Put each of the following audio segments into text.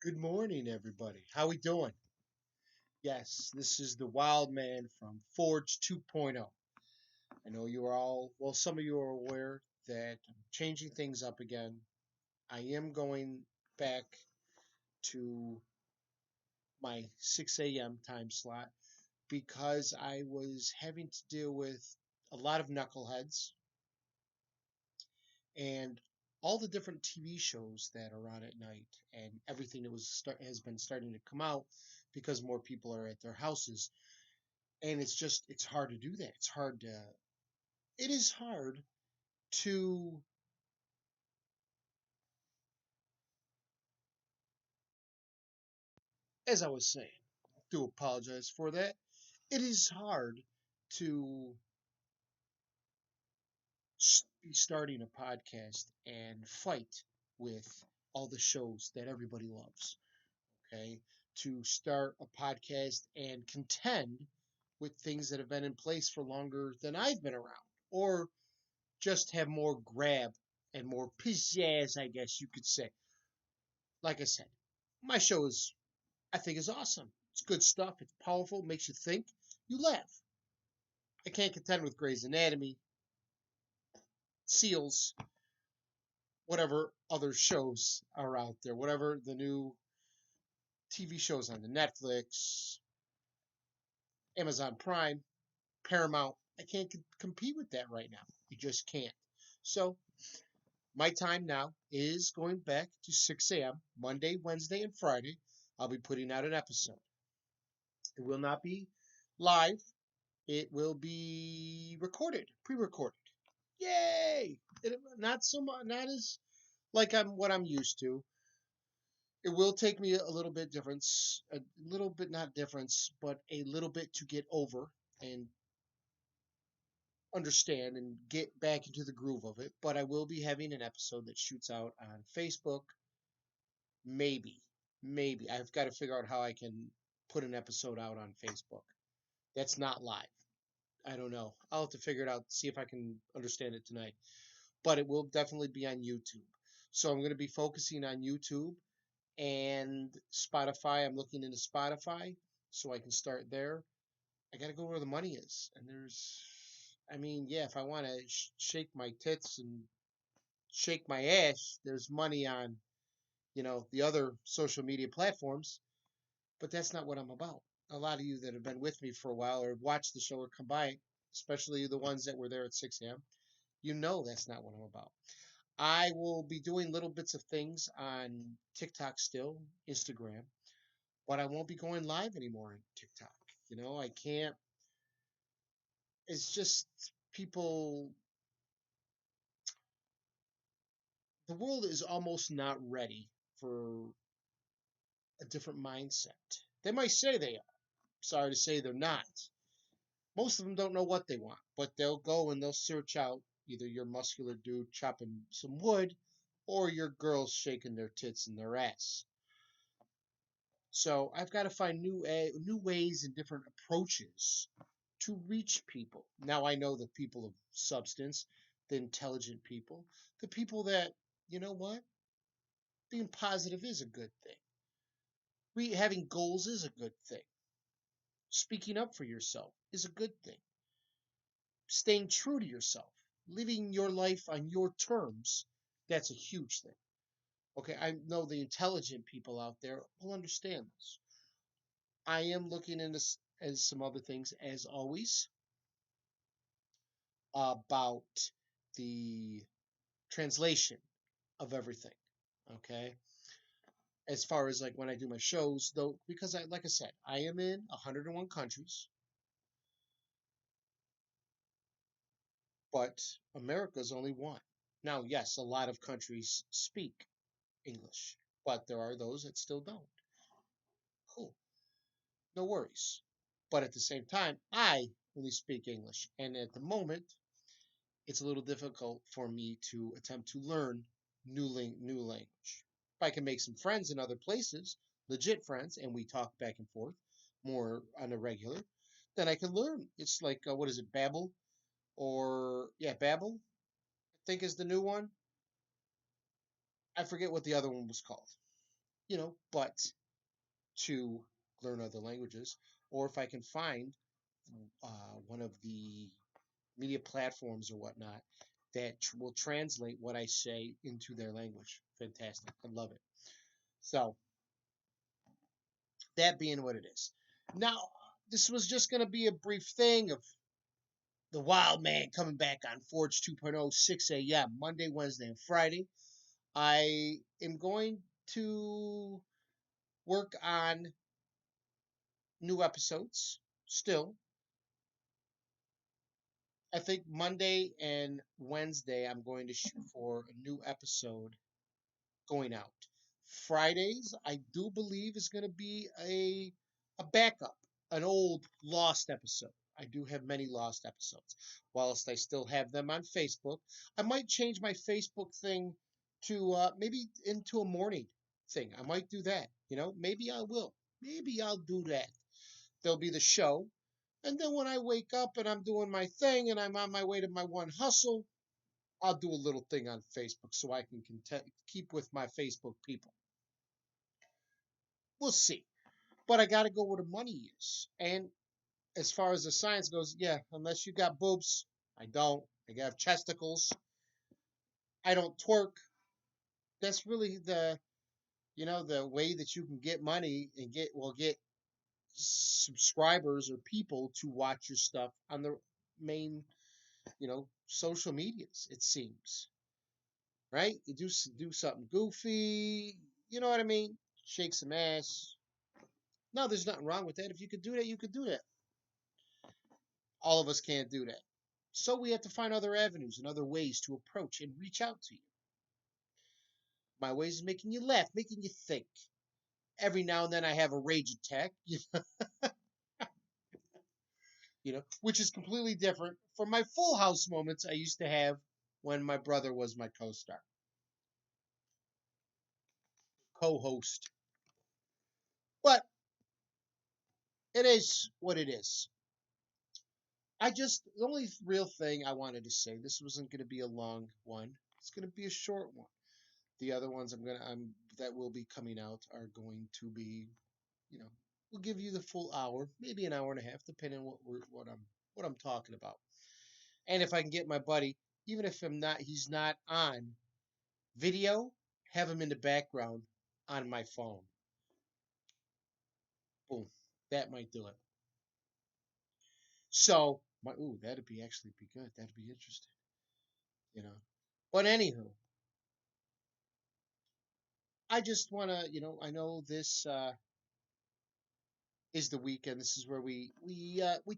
Good morning, everybody. How we doing? Yes, this is the Wild Man from Forge 2.0. I know you are all, well, some of you are aware that I'm changing things up again. I am going back to my 6 a.m. time slot because I was having to deal with a lot of knuckleheads and all the different TV shows that are on at night and everything that has been starting to come out because more people are at their houses. And it's hard to do that. It is hard to, as I was saying, do apologize for that. It is hard to be starting a podcast and fight with all the shows that everybody loves. Okay, to start a podcast and contend with things that have been in place for longer than I've been around, or just have more grab and more pizzazz, I guess you could say. Like I said, my show I think, is awesome. It's good stuff. It's powerful. Makes you think. You laugh. I can't contend with Grey's Anatomy, Seals, whatever other shows are out there, whatever the new TV shows on the Netflix, Amazon Prime, Paramount. I can't compete with that right now. You just can't. So my time now is going back to 6 a.m. Monday, Wednesday, and Friday. I'll be putting out an episode. It will not be live. It will be recorded, pre-recorded. Yay! Not so much, not as like what I'm used to. It will take me a little bit not difference, but a little bit to get over and understand and get back into the groove of it. But I will be having an episode that shoots out on Facebook. Maybe, maybe I've got to figure out how I can put an episode out on Facebook. That's not live. I don't know. I'll have to figure it out, see if I can understand it tonight. But it will definitely be on YouTube. So I'm going to be focusing on YouTube and Spotify. I'm looking into Spotify so I can start there. I got to go where the money is. And I mean, yeah, if I want to shake my tits and shake my ass, there's money on, the other social media platforms. But that's not what I'm about. A lot of you that have been with me for a while or watched the show or come by, especially the ones that were there at 6 a.m., you know that's not what I'm about. I will be doing little bits of things on TikTok still, Instagram, but I won't be going live anymore on TikTok. I can't. It's just people. The world is almost not ready for a different mindset. They might say they are. Sorry to say they're not. Most of them don't know what they want, but they'll go and they'll search out either your muscular dude chopping some wood or your girls shaking their tits and their ass. So I've got to find new ways and different approaches to reach people. Now I know the people of substance, the intelligent people, the people that, you know what, being positive is a good thing. Having goals is a good thing. Speaking up for yourself is a good thing. Staying true to yourself, living your life on your terms, that's a huge thing. Okay, I know the intelligent people out there will understand this. I am looking into as some other things as always about the translation of everything. Okay, as far as like when I do my shows, though, because like I said, I am in 101 countries, but America's only one. Now, yes, a lot of countries speak English, but there are those that still don't. Cool, no worries. But at the same time, I only speak English, and at the moment, it's a little difficult for me to attempt to learn new language. If I can make some friends in other places, legit friends, and we talk back and forth more on a regular, then I can learn. It's like what is it, Babbel, or yeah, Babbel, I think is the new one. I forget what the other one was called. but to learn other languages, or if I can find one of the media platforms or whatnot that will translate what I say into their language. Fantastic. I love it. So, that being what it is. Now, this was just going to be a brief thing of the Wild Man coming back on Forge 2.0, 6 a.m., Monday, Wednesday, and Friday. I am going to work on new episodes still. I think Monday and Wednesday I'm going to shoot for a new episode going out. Fridays I do believe is going to be a backup, an old lost episode. I do have many lost episodes. Whilst I still have them on Facebook, I might change my Facebook thing to maybe into a morning thing. I might do that. Maybe I will. Maybe I'll do that. There'll be the show, and then when I wake up and I'm doing my thing and I'm on my way to my one hustle, I'll do a little thing on Facebook so I can keep with my Facebook people. We'll see. But I got to go where the money is. And as far as the science goes, yeah, unless you got boobs, I don't. I got chesticles. I don't twerk. That's really the way that you can get money and get subscribers or people to watch your stuff on the main social medias, it seems. Right? You do something goofy, you know what I mean? Shake some ass. No, there's nothing wrong with that. If you could do that, you could do that. All of us can't do that. So we have to find other avenues and other ways to approach and reach out to you. My ways is making you laugh, making you think. Every now and then I have a rage attack, which is completely different from my full house moments I used to have when my brother was my co-star, co-host. But it is what it is. The only real thing I wanted to say, this wasn't going to be a long one. It's going to be a short one. The other ones that will be coming out are going to be, we'll give you the full hour, maybe an hour and a half, depending on what I'm talking about. And if I can get my buddy, even if he's not on video, have him in the background on my phone. Boom, that might do it. So, that'd be actually be good. That'd be interesting, But anywho, I just want to, I know this is the weekend. This is where we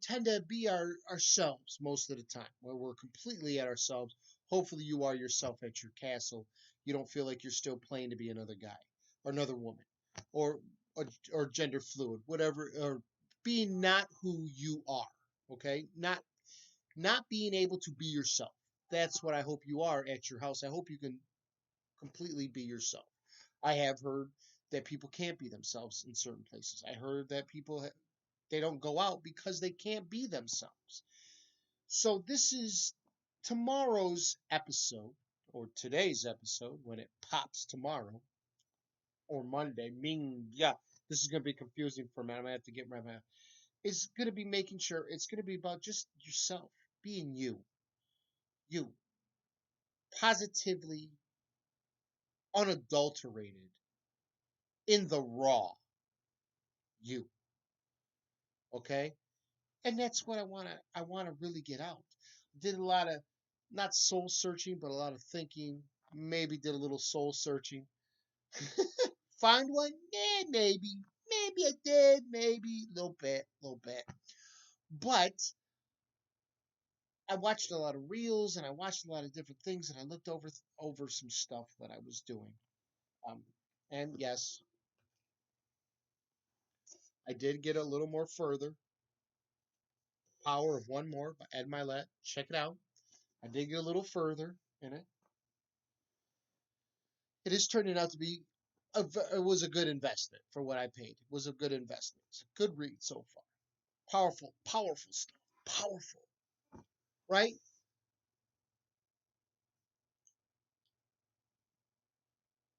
tend to be ourselves most of the time, where we're completely at ourselves. Hopefully, you are yourself at your castle. You don't feel like you're still playing to be another guy or another woman, or or gender fluid, whatever, or being not who you are. Okay, not being able to be yourself. That's what I hope you are at your house. I hope you can completely be yourself. I have heard that people can't be themselves in certain places. I heard that people they don't go out because they can't be themselves. So this is tomorrow's episode, or today's episode when it pops tomorrow or Monday. Yeah, this is going to be confusing for me. I'm going to have to get my mind. It's going to be making sure it's going to be about just yourself, being you, positively unadulterated, in the raw you. Okay? And that's what I want to really get out. Did a lot of not soul searching, but a lot of thinking. Maybe did a little soul searching. Find one? Yeah, maybe. Maybe I did. Maybe a little bit, little bit. But I watched a lot of reels and I watched a lot of different things and I looked over some stuff that I was doing. Um, and yes, I did get a little more further. Power of One More by Ed Milet. Check it out. I did get a little further in it. It is turning out to be it was a good investment for what I paid. It was a good investment. It's a good read so far. Powerful, powerful stuff. Powerful, right?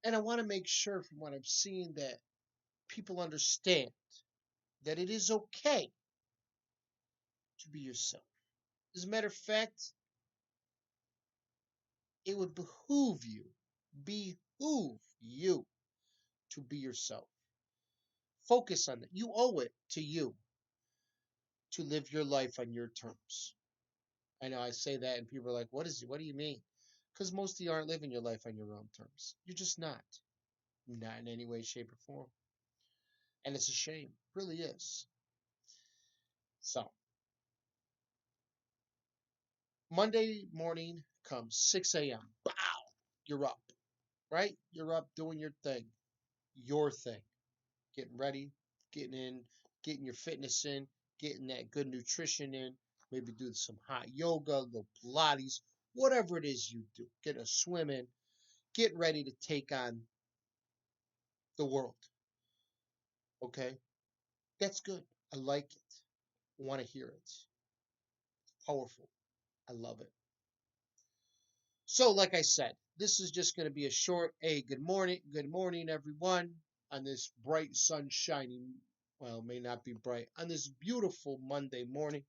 And I want to make sure from what I'm seeing that people understand that it is okay to be yourself. As a matter of fact, it would behoove you to be yourself. Focus on that. You owe it to you to live your life on your terms. I know I say that and people are like, what do you mean? Because most of you aren't living your life on your own terms. You're just not. Not in any way, shape, or form. And it's a shame. It really is. So Monday morning comes 6 a.m. Bow! You're up. Right? You're up doing your thing. Your thing. Getting ready, getting in, getting your fitness in, getting that good nutrition in, maybe do some hot yoga, little Pilates, whatever it is you do. Get a swim in, get ready to take on the world. Okay? That's good. I like it. I want to hear it. It's powerful. I love it. So, like I said, this is just going to be a short, good morning, everyone, on this bright, sun shining, well, it may not be bright, on this beautiful Monday morning.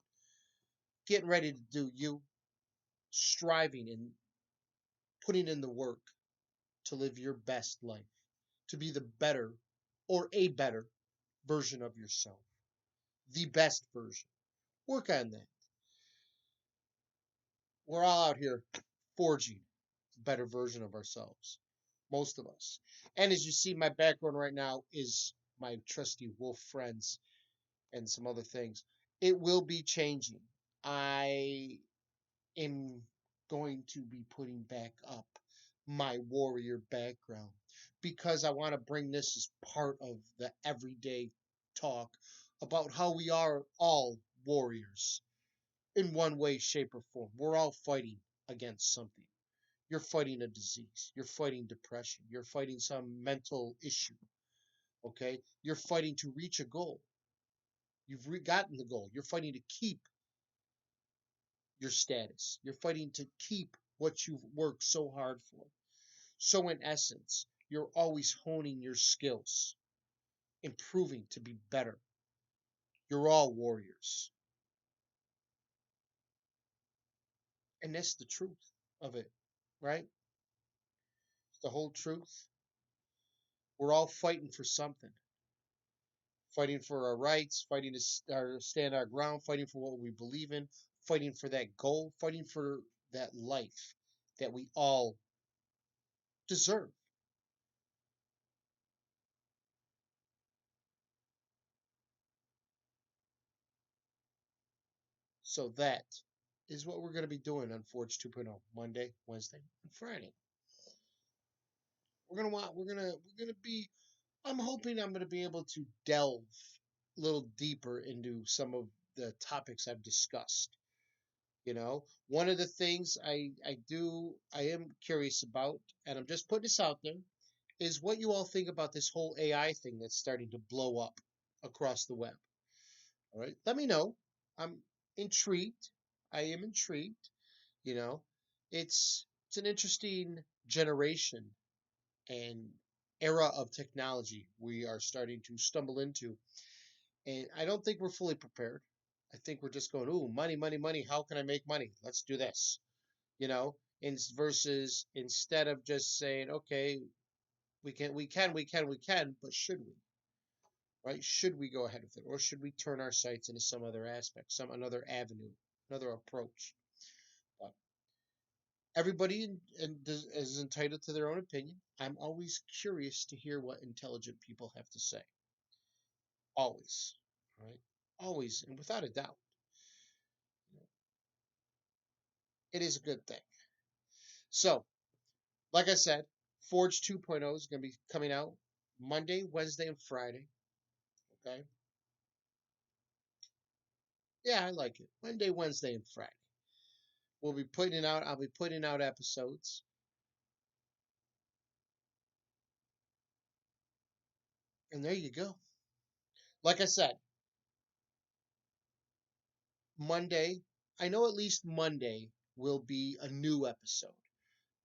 Getting ready to do you, striving and putting in the work to live your best life, to be the better or a better version of yourself, the best version. Work on that. We're all out here forging a better version of ourselves, most of us. And as you see, my background right now is my trusty wolf friends and some other things. It will be changing. I am going to be putting back up my warrior background because I want to bring this as part of the everyday talk about how we are all warriors in one way, shape, or form. We're all fighting against something. You're fighting a disease. You're fighting depression. You're fighting some mental issue. Okay? You're fighting to reach a goal. You've gotten the goal. You're fighting to keep your status. You're fighting to keep what you've worked so hard for. So, in essence, you're always honing your skills, improving to be better. You're all warriors. And that's the truth of it, right? It's the whole truth. We're all fighting for something. Fighting for our rights, fighting to stand our ground, fighting for what we believe in, fighting for that goal, fighting for that life that we all deserve. So that is what we're going to be doing on Forge 2.0 Monday, Wednesday, and Friday. We're gonna be I'm hoping I'm gonna be able to delve a little deeper into some of the topics I've discussed. One of the things I am curious about, and I'm just putting this out there, is what you all think about this whole AI thing that's starting to blow up across the web. All right, let me know. I'm intrigued. I am intrigued. You know, it's an interesting generation and era of technology we are starting to stumble into. And I don't think we're fully prepared. I think we're just going, ooh, money, money, money. How can I make money? Let's do this. Versus instead of just saying, okay, we can, but should we? Right? Should we go ahead with it? Or should we turn our sights into some other aspect, some another avenue, another approach? But everybody is entitled to their own opinion. I'm always curious to hear what intelligent people have to say. Always, right? Always, and without a doubt, it is a good thing. So, like I said, Forge 2.0 is going to be coming out Monday, Wednesday, and Friday. Okay. Yeah, I like it. Monday, Wednesday, and Friday. I'll be putting out episodes. And there you go. Like I said, Monday, I know at least Monday will be a new episode.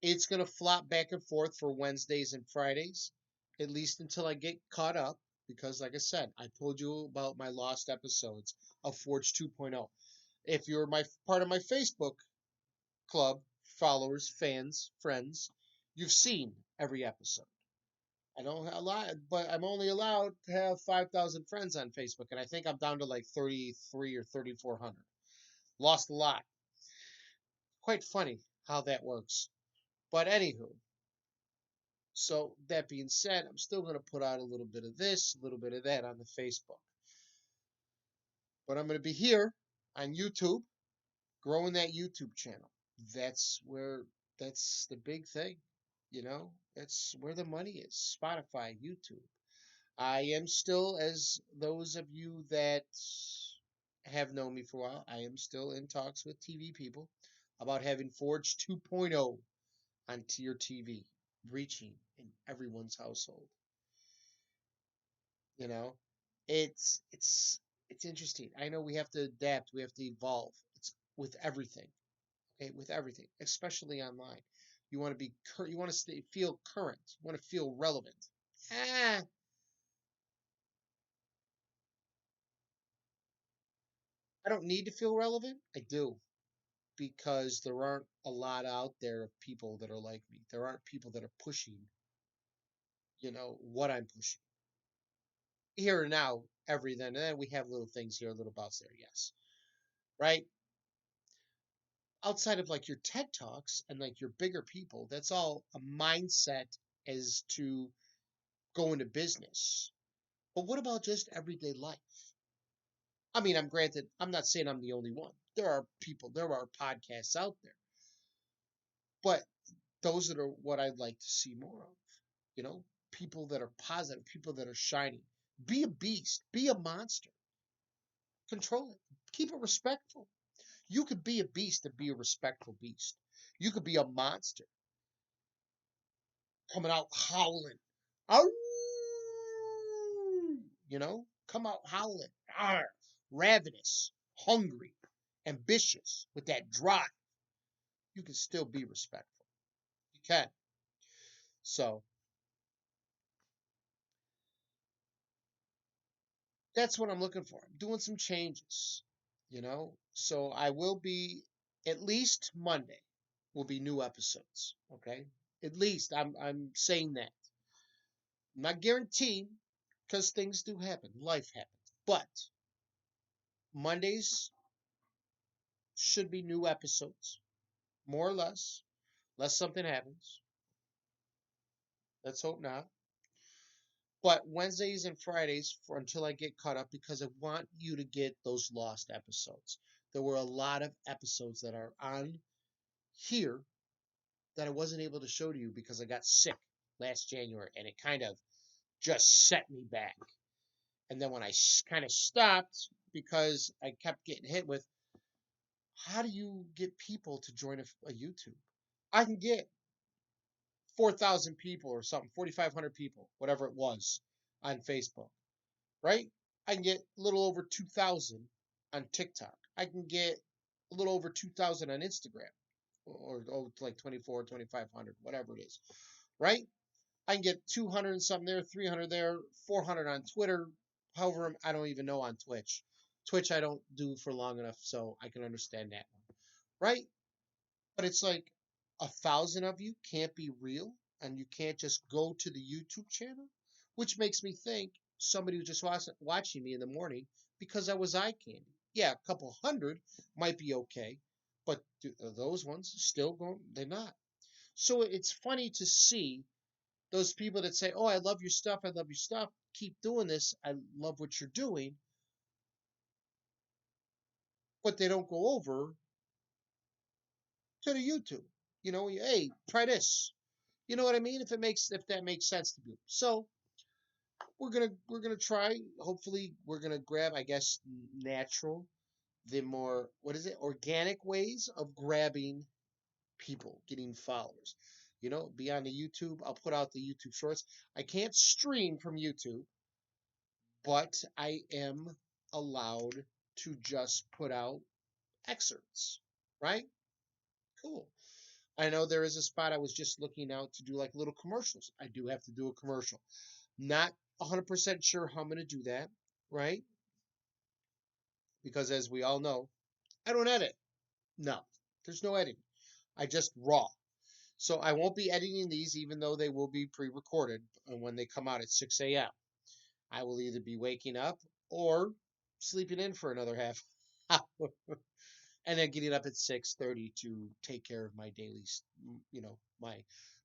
It's going to flop back and forth for Wednesdays and Fridays, at least until I get caught up. Because, like I said, I told you about my lost episodes of Forge 2.0. If you're my part of my Facebook club, followers, fans, friends, you've seen every episode. I don't have a lot, but I'm only allowed to have 5,000 friends on Facebook, and I think I'm down to like 33 or 3,400. Lost a lot. Quite funny how that works. But anywho, so that being said, I'm still going to put out a little bit of this, a little bit of that on the Facebook. But I'm going to be here on YouTube, growing that YouTube channel. That's where, that's the big thing. That's where the money is. Spotify, YouTube. I am still, as those of you that have known me for a while, I am still in talks with TV people about having Forge 2.0 on your TV, reaching in everyone's household. You know, it's it's it's interesting. I know we have to adapt, we have to evolve. It's with everything, okay, with everything, especially online. You want to be you want to feel current. You want to feel relevant. Ah, I don't need to feel relevant. I do because there aren't a lot out there of people that are like me. There aren't people that are pushing, what I'm pushing. Here and now, every then and then we have little things here, little bouts there, yes. Right? Outside of like your TED Talks and like your bigger people, that's all a mindset as to go into business. But what about just everyday life? I mean, I'm not saying I'm the only one. There are podcasts out there, but those that are what I'd like to see more of. People that are positive, people that are shining. Be a beast, be a monster, control it, keep it respectful. You could be a beast and be a respectful beast. You could be a monster coming out howling. Arr! Come out howling. Arr! Ravenous, hungry, ambitious, with that drive. You can still be respectful. You can. So that's what I'm looking for. I'm doing some changes, So I will be at least Monday will be new episodes. Okay. At least I'm saying that. I'm not guaranteeing because things do happen. Life happens. But Mondays should be new episodes, more or less, unless something happens. Let's hope not. But Wednesdays and Fridays for until I get caught up because I want you to get those lost episodes. There were a lot of episodes that are on here that I wasn't able to show to you because I got sick last January and it kind of just set me back. And then when I kind of stopped because I kept getting hit with, how do you get people to join a YouTube? I can get 4,000 people or something, 4,500 people, whatever it was on Facebook, right? I can get a little over 2,000 on TikTok. I can get a little over 2,000 on Instagram or like 24, 2,500, whatever it is, right? I can get 200 and something there, 300 there, 400 on Twitter. However, I don't even know on Twitch. Twitch I don't do for long enough, so I can understand that one, right? But it's like 1,000 of you can't be real, and you can't just go to the YouTube channel, which makes me think somebody who just wasn't watching me in the morning because I was eye candy. Yeah, a couple hundred might be okay, but are those ones still going? They're not. So it's funny to see those people that say, "Oh, I love your stuff. I love your stuff. Keep doing this. I love what you're doing," but they don't go over to the YouTube. Hey, try this. You know what I mean? If that makes sense to you. So we're gonna try. Hopefully, we're gonna grab, I guess, natural, the more what is it? Organic ways of grabbing people, getting followers. Be on the YouTube. I'll put out the YouTube shorts. I can't stream from YouTube, but I am allowed to just put out excerpts. Right? Cool. I know there is a spot I was just looking out to do like little commercials. I do have to do a commercial. Not 100% sure how I'm going to do that, right? Because as we all know, I don't edit. No, there's no editing. I just raw. So I won't be editing these, even though they will be pre-recorded when they come out at 6 a.m. I will either be waking up or sleeping in for another half hour, and then getting up at 6:30 to take care of my daily,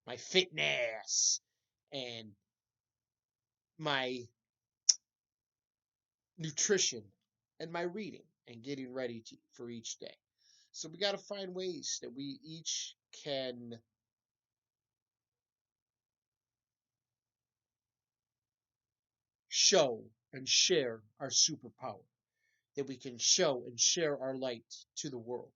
my fitness and my nutrition and my reading and getting ready for each day. So we got to find ways that we each can show and share our superpower, that we can show and share our light to the world.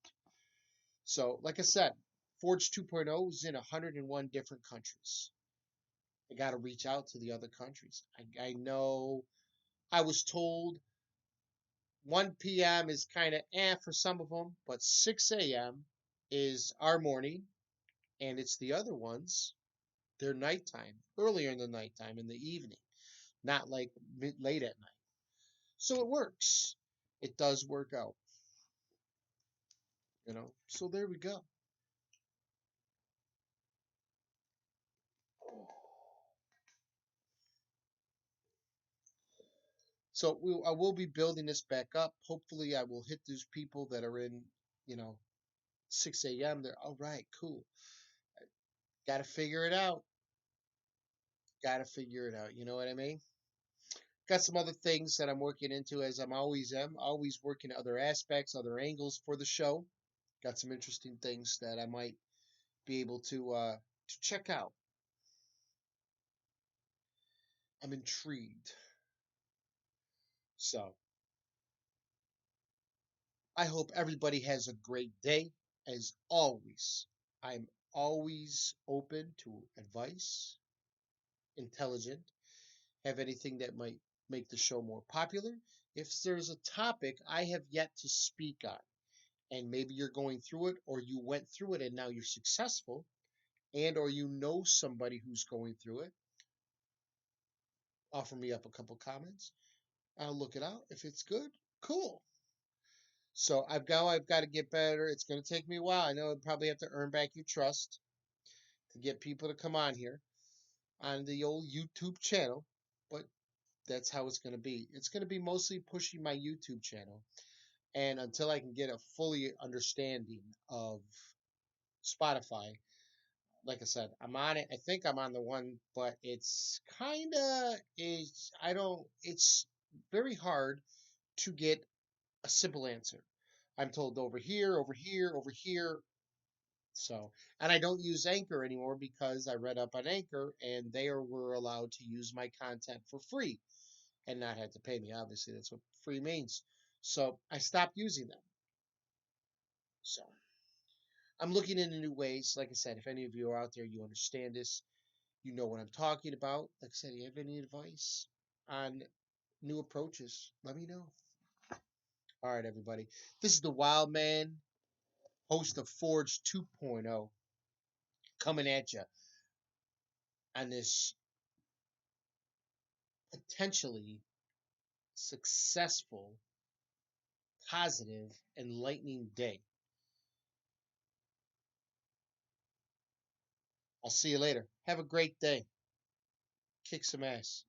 So, like I said, Forge 2.0 is in 101 different countries. I got to reach out to the other countries. I know I was told 1 p.m. is kind of for some of them, but 6 a.m. is our morning, and it's the other ones, their nighttime, earlier in the nighttime, in the evening, not like late at night. So it works. It does work out, you know. So there we go. So I will be building this back up. Hopefully, I will hit those people that are in, you know, 6 a.m. They're all right, cool. Got to figure it out. Got to figure it out. You know what I mean? Got some other things that I'm working into, as always working other aspects, other angles for the show. Got some interesting things that I might be able to check out. I'm intrigued. So I hope everybody has a great day. As always, I'm always open to advice, intelligent, have anything that might make the show more popular. If there's a topic I have yet to speak on, and maybe you're going through it or you went through it and now you're successful, and or you know somebody who's going through it, offer me up a couple comments. I'll look it out. If it's good, cool. So I've got to get better. It's going to take me a while. I know I'd probably have to earn back your trust to get people to come on here on the old YouTube channel, but that's how it's going to be. It's going to be mostly pushing my YouTube channel, and until I can get a fully understanding of Spotify, like I said, I'm on it. I think I'm on the one, but it's kind of is I don't. It's very hard to get a simple answer. I'm told over here, over here, over here. So, and I don't use Anchor anymore because I read up on Anchor and were allowed to use my content for free and not have to pay me. Obviously, that's what free means. So I stopped using them. So I'm looking into new ways. Like I said, if any of you are out there, you understand this, you know what I'm talking about. Like I said, you have any advice on new approaches, let me know. All right, everybody. This is the Wild Man, host of Forge 2.0, coming at you on this potentially successful, positive, enlightening day. I'll see you later. Have a great day. Kick some ass.